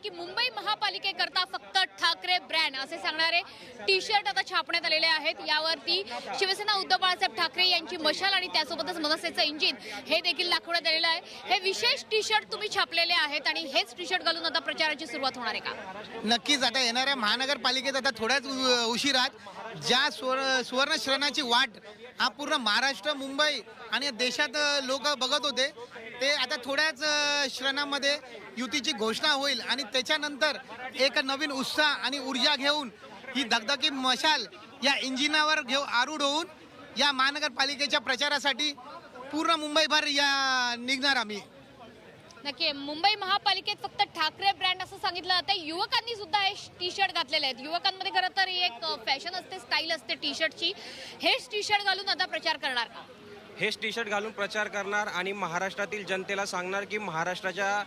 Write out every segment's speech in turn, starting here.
की मुंबई महापालिकेकरता फक्त ठाकरे ब्रँड असे सांगणारे टी शर्ट आता छापण्यात आलेले आहेत। यावरती शिवसेना उद्धव बाळासाहेब ठाकरे यांची मशाल आणि त्यासोबतच मनसेचं इंजिन हे देखील दाखवण्यात आलेलं आहे। हे विशेष टी शर्ट तुम्ही छापलेले आहेत आणि हेच टी शर्ट घालून आता प्रचाराची सुरुवात होणार आहे का? नक्कीच आता येणाऱ्या महानगरपालिकेत आता थोड्याच उशिरात ज्या सुवर्ण क्षणाची वाट हा पूर्ण महाराष्ट्र मुंबई आणि देशात लोक बघत होते ते आता थोड्याच क्षणामध्ये युतीची घोषणा होईल आणि त्याच्यानंतर एक नवीन उत्साह आणि ऊर्जा घेऊन ही धगधगी मशाल या इंजिनावर आरूढ होऊन या महानगरपालिकेच्या प्रचारासाठी पूर्ण मुंबईभर निघणार आम्ही। नक्की मुंबई महापालिकेत फक्त ठाकरे ब्रँड असं सांगितलं जातं। युवकांनी सुद्धा हे टी शर्ट घातलेले आहेत। युवकांमध्ये खरं तर एक फॅशन असते, स्टाईल असते टी शर्टची। हेच टी शर्ट घालून आता प्रचार करणार का? हेच टी शर्ट घालून प्रचार करणार आणि महाराष्ट्रातील जनतेला सांगणार की महाराष्ट्राच्या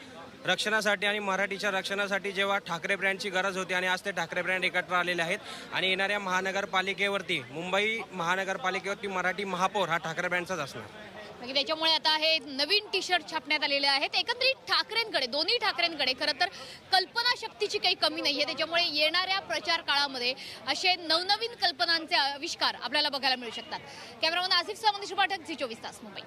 रक्षणासाठी आणि मराठीच्या रक्षणासाठी जेव्हा ठाकरे ब्रँडची गरज होती आणि आज ते ठाकरे ब्रँड एकत्र आलेले आहेत आणि येणाऱ्या महानगरपालिकेवरती मुंबई महानगरपालिकेवरती मराठी महापौर हा ठाकरे ब्रँडचाच असणार। त्याच्यामुळे आता हे नवीन टी शर्ट छापण्यात आलेले आहेत। एकंदरीत ठाकरेंकडे, दोन्ही ठाकरेंकडे खरं तर कल्पनाशक्तीची काही कमी नाहीये। त्याच्यामुळे येणाऱ्या प्रचार काळामध्ये असे नवनवीन कल्पनांचे आविष्कार आपल्याला बघायला मिळू शकतात। कॅमेरामन आसिफ सावंत, पाठक, झी 24 तास, मुंबई।